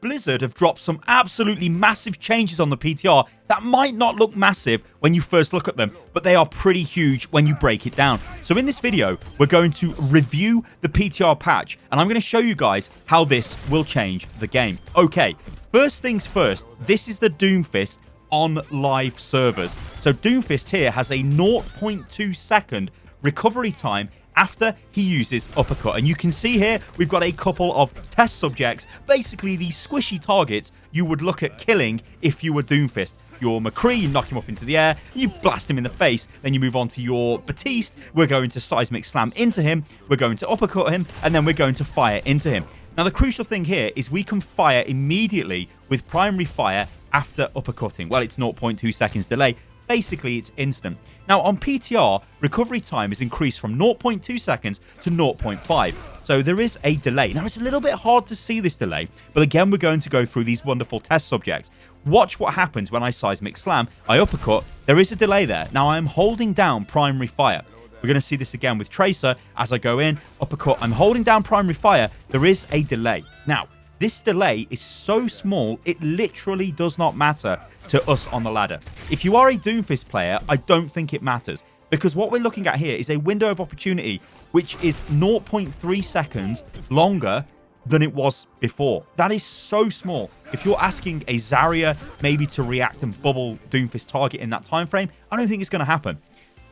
Blizzard have dropped some absolutely massive changes on the PTR that might not look massive when you first look at them, but they are pretty huge when you break it down. So in this video, we're going to review the PTR patch, and I'm going to show you guys how this will change the game. Okay, first things first, this is the Doomfist on live servers. So Doomfist here has a 0.2 second recovery time after he uses uppercut, and you can see here we've got a couple of test subjects, basically these squishy targets you would look at killing if you were Doomfist. Your McCree, you knock him up into the air, you blast him in the face, then you move on to your Batiste, we're going to seismic slam into him, we're going to uppercut him, and then we're going to fire into him. Now the crucial thing here is we can fire immediately with primary fire after uppercutting. Well, it's 0.2 seconds delay. Basically, it's instant. Now, on PTR, recovery time is increased from 0.2 seconds to 0.5. So there is a delay. Now, it's a little bit hard to see this delay, but again, we're going to go through these wonderful test subjects. Watch what happens when I seismic slam, I uppercut. There is a delay there. Now, I'm holding down primary fire. We're going to see this again with Tracer. As I go in, uppercut, I'm holding down primary fire. There is a delay. Now, this delay is so small, it literally does not matter to us on the ladder. If you are a Doomfist player, I don't think it matters, because what we're looking at here is a window of opportunity which is 0.3 seconds longer than it was before. That is so small. If you're asking a Zarya maybe to react and bubble Doomfist target in that time frame, I don't think it's going to happen.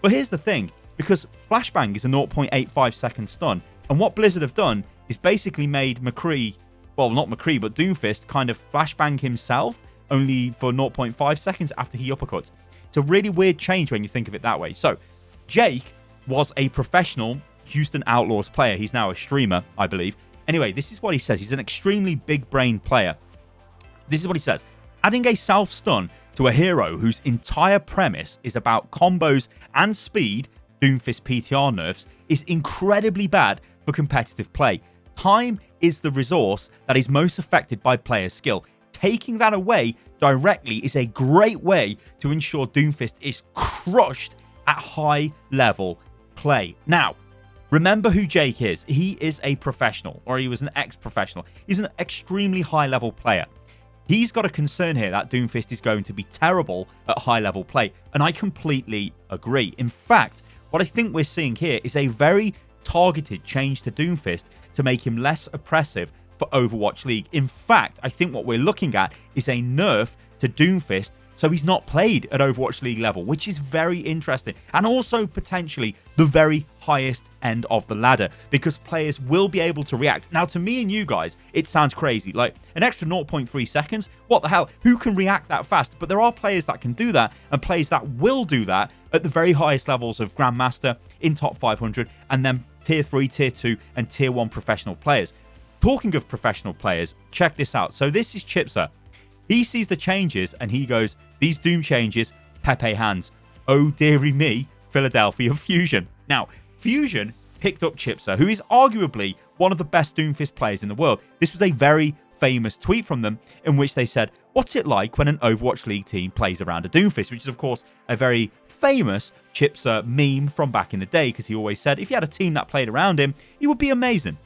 But here's the thing, because Flashbang is a 0.85 second stun, and what Blizzard have done is basically made McCree, well, not McCree, but Doomfist kind of flashbang himself only for 0.5 seconds after he uppercuts. It's a really weird change when you think of it that way. So, Jake was a professional Houston Outlaws player. He's now a streamer, I believe. Anyway, this is what he says. He's an extremely big-brained player. This is what he says. Adding a self-stun to a hero whose entire premise is about combos and speed, Doomfist PTR nerfs, is incredibly bad for competitive play. Time is the resource that is most affected by player skill. Taking that away directly is a great way to ensure Doomfist is crushed at high level play. Now, remember who Jake is. He is a professional, or he was an ex-professional. He's an extremely high level player. He's got a concern here that Doomfist is going to be terrible at high level play, and I completely agree. In fact, what I think we're seeing here is a very targeted change to Doomfist to make him less oppressive for Overwatch League. In fact, I think what we're looking at is a nerf to Doomfist so he's not played at Overwatch League level, which is very interesting. And also potentially the very highest end of the ladder, because players will be able to react. Now, to me and you guys, it sounds crazy. Like an extra 0.3 seconds, what the hell? Who can react that fast? But there are players that can do that, and players that will do that at the very highest levels of Grandmaster, in top 500, and then Tier 3, Tier 2, and Tier 1 professional players. Talking of professional players, check this out. So this is Chipser. He sees the changes and he goes, these Doom changes, Pepe hands. Oh dearie me, Philadelphia Fusion. Now, Fusion picked up Chipser, who is arguably one of the best Doomfist players in the world. This was a very famous tweet from them in which they said, what's it like when an Overwatch League team plays around a Doomfist? Which is, of course, a very famous Chipser meme from back in the day, because he always said if he had a team that played around him, he would be amazing.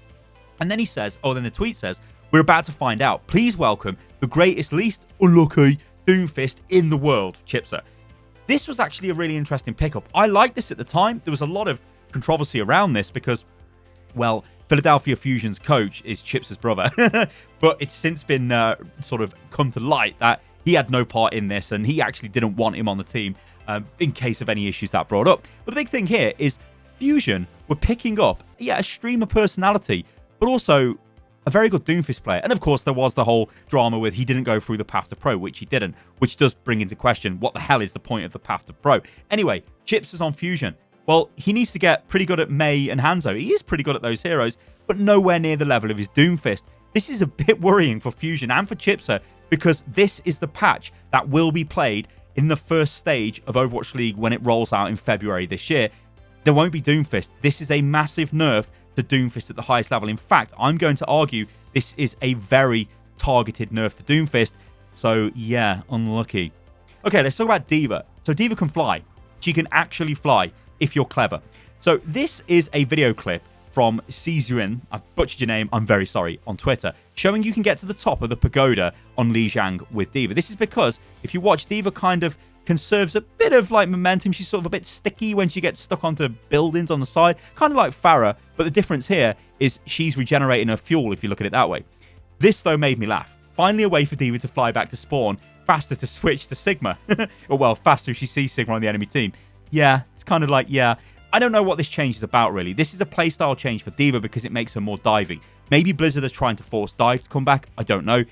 And then he says, then the tweet says, we're about to find out. Please welcome the greatest, least unlucky Doomfist in the world, Chipser. This was actually a really interesting pickup. I liked this at the time. There was a lot of controversy around this because, well, Philadelphia Fusion's coach is Chipser's brother. But it's since been sort of come to light that he had no part in this, and he actually didn't want him on the team in case of any issues that brought up. But the big thing here is Fusion were picking up, a streamer personality, but also a very good Doomfist player. And of course, there was the whole drama with he didn't go through the path to pro, which he didn't, which does bring into question what the hell is the point of the path to pro. Anyway, Chips is on Fusion. Well, he needs to get pretty good at Mei and Hanzo. He is pretty good at those heroes, but nowhere near the level of his Doomfist. This is a bit worrying for Fusion and for Chipser, because this is the patch that will be played in the first stage of Overwatch League when it rolls out in February this year. There won't be Doomfist. This is a massive nerf to Doomfist at the highest level. In fact, I'm going to argue this is a very targeted nerf to Doomfist. So, yeah, unlucky. Okay, let's talk about D.va. So, D.va can fly. She can actually fly if you're clever. So, this is a video clip from Sizuin, I've butchered your name, I'm very sorry, on Twitter, showing you can get to the top of the pagoda on Lijiang with D.va. This is because if you watch, D.va kind of conserves a bit of like momentum. She's sort of a bit sticky when she gets stuck onto buildings on the side, kind of like Farah, but the difference here is she's regenerating her fuel if you look at it that way. This, though, made me laugh. Finally a way for D.va to fly back to spawn, faster to switch to Sigma. Or, well, faster if she sees Sigma on the enemy team. Yeah, it's kind of like, yeah. I don't know what this change is about, really. This is a playstyle change for D.va because it makes her more diving. Maybe Blizzard is trying to force dive to come back. I don't know.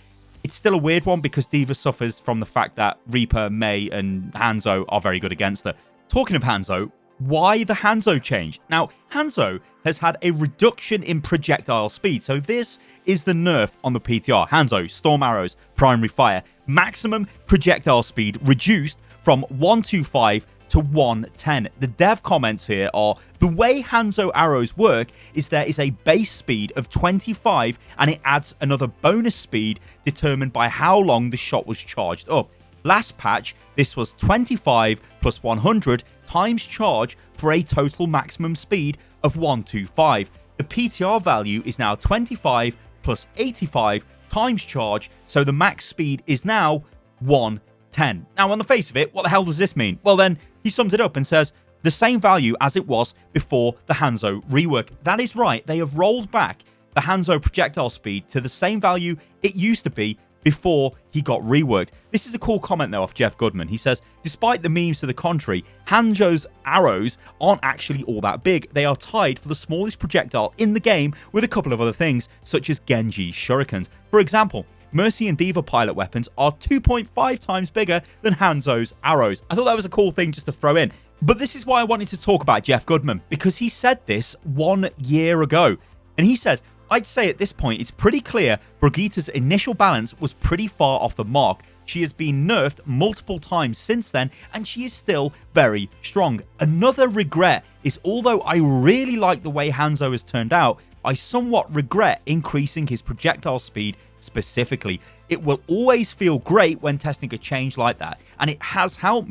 It's still a weird one because D.va suffers from the fact that Reaper, Mei, and Hanzo are very good against her. Talking of Hanzo, why the Hanzo change? Now, Hanzo has had a reduction in projectile speed. So this is the nerf on the PTR. Hanzo, Storm Arrows, Primary Fire. Maximum projectile speed reduced from 125 to 110. The dev comments here are, the way Hanzo arrows work is there is a base speed of 25 and it adds another bonus speed determined by how long the shot was charged up. Last patch, this was 25 plus 100 times charge for a total maximum speed of 125. The PTR value is now 25 plus 85 times charge, so the max speed is now 110. Now, on the face of it, what the hell does this mean? Well, then, he sums it up and says, the same value as it was before the Hanzo rework. That is right, they have rolled back the Hanzo projectile speed to the same value it used to be before he got reworked. This is a cool comment, though, off Jeff Goodman. He says, despite the memes to the contrary, Hanzo's arrows aren't actually all that big. They are tied for the smallest projectile in the game with a couple of other things, such as Genji's shurikens. For example, Mercy and D.va pilot weapons are 2.5 times bigger than Hanzo's arrows. I thought that was a cool thing just to throw in. But this is why I wanted to talk about Jeff Goodman, because he said this 1 year ago. And he says, I'd say at this point it's pretty clear Brigitte's initial balance was pretty far off the mark. She has been nerfed multiple times since then, and she is still very strong. Another regret is, although I really like the way Hanzo has turned out, I somewhat regret increasing his projectile speed specifically. It will always feel great when testing a change like that, and it has helped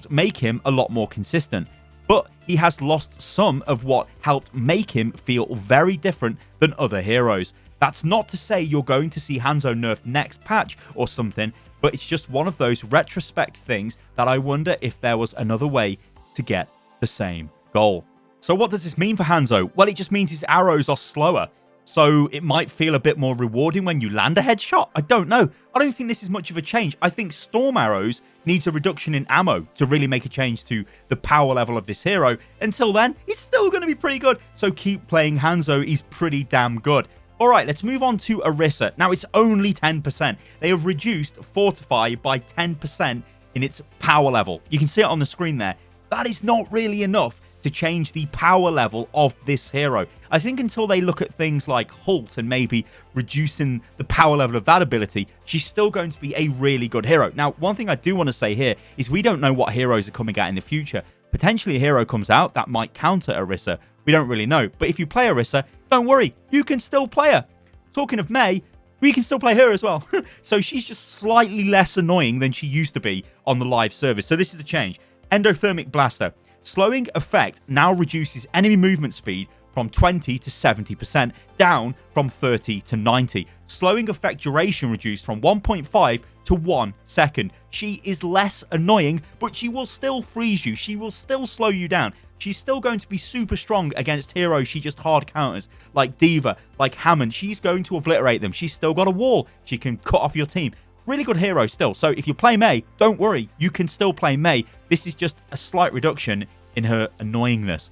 make him a lot more consistent. But he has lost some of what helped make him feel very different than other heroes. That's not to say you're going to see Hanzo nerfed next patch or something, but it's just one of those retrospect things that I wonder if there was another way to get the same goal. So what does this mean for Hanzo? Well, it just means his arrows are slower. So it might feel a bit more rewarding when you land a headshot. I don't know. I don't think this is much of a change. I think Storm Arrows needs a reduction in ammo to really make a change to the power level of this hero. Until then, it's still going to be pretty good. So keep playing Hanzo. He's pretty damn good. All right, let's move on to Orisa. Now, it's only 10%. They have reduced Fortify by 10% in its power level. You can see it on the screen there. That is not really enough to change the power level of this hero. I think until they look at things like Halt and maybe reducing the power level of that ability, she's still going to be a really good hero. Now, one thing I do want to say here is we don't know what heroes are coming out in the future. Potentially a hero comes out that might counter Orisa. We don't really know. But if you play Orisa, don't worry, you can still play her. Talking of Mei, we can still play her as well. So she's just slightly less annoying than she used to be on the live service. So this is the change. Endothermic Blaster. Slowing effect now reduces enemy movement speed from 20 to 70%, down from 30 to 90. Slowing effect duration reduced from 1.5 to 1 second. She is less annoying, but she will still freeze you. She will still slow you down. She's still going to be super strong against heroes she just hard counters, like D.va, like Hammond. She's going to obliterate them. She's still got a wall. She can cut off your team. Really good hero still. So if you play Mei, don't worry. You can still play Mei. This is just a slight reduction in her annoyingness.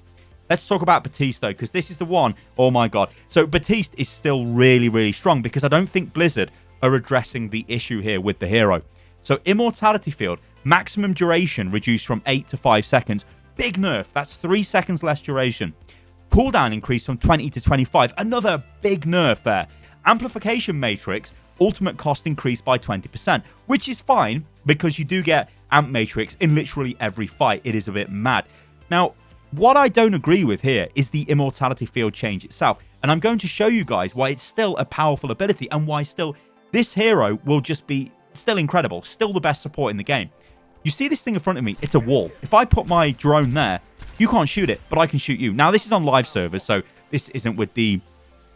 Let's talk about Baptiste, though, because this is the one. Oh, my God. So Baptiste is still really, really strong because I don't think Blizzard are addressing the issue here with the hero. So Immortality Field, maximum duration reduced from 8 to 5 seconds. Big nerf. That's 3 seconds less duration. Cooldown increased from 20 to 25. Another big nerf there. Amplification Matrix, ultimate cost increased by 20%, which is fine because you do get Amp Matrix in literally every fight. It is a bit mad. Now, what I don't agree with here is the Immortality Field change itself, and I'm going to show you guys why it's still a powerful ability and why still this hero will just be still incredible, still the best support in the game. You see this thing in front of me? It's a wall. If I put my drone there, you can't shoot it, but I can shoot you. Now, this is on live servers, so this isn't with the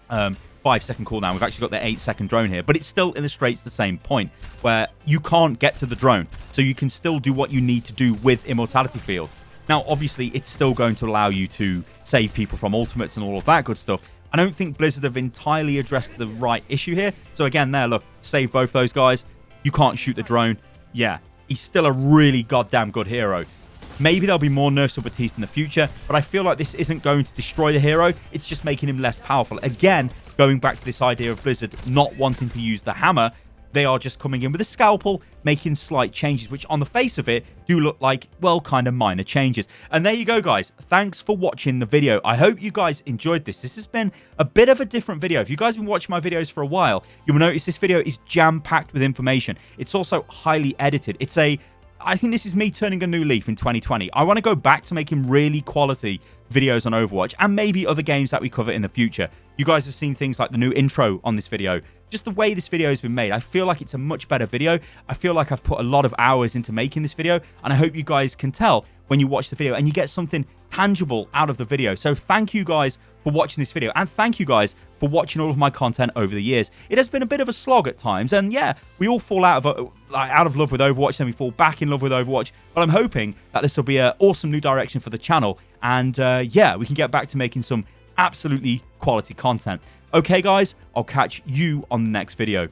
5-second cooldown. We've actually got the 8-second drone here, but it still illustrates the same point where you can't get to the drone, so you can still do what you need to do with Immortality Field. Now, obviously, it's still going to allow you to save people from ultimates and all of that good stuff. I don't think Blizzard have entirely addressed the right issue here. So again, there, look, save both those guys. You can't shoot the drone. Yeah, he's still a really goddamn good hero. Maybe there'll be more nerfs of Batiste in the future, but I feel like this isn't going to destroy the hero. It's just making him less powerful. Again, going back to this idea of Blizzard not wanting to use the hammer, they are just coming in with a scalpel, making slight changes, which on the face of it do look like, well, kind of minor changes. And there you go, guys. Thanks for watching the video. I hope you guys enjoyed this. This has been a bit of a different video. If you guys have been watching my videos for a while, you will notice this video is jam-packed with information. It's also highly edited. I think this is me turning a new leaf in 2020. I want to go back to making really quality videos on Overwatch and maybe other games that we cover in the future. You guys have seen things like the new intro on this video. Just the way this video has been made, I feel like it's a much better video. I feel like I've put a lot of hours into making this video, and I hope you guys can tell when you watch the video and you get something tangible out of the video. So thank you guys for watching this video, and thank you guys for watching all of my content over the years. It has been a bit of a slog at times, and yeah, we all fall out of love with Overwatch, then we fall back in love with Overwatch, but I'm hoping that this will be an awesome new direction for the channel, and yeah, we can get back to making some absolutely quality content. Okay guys, I'll catch you on the next video.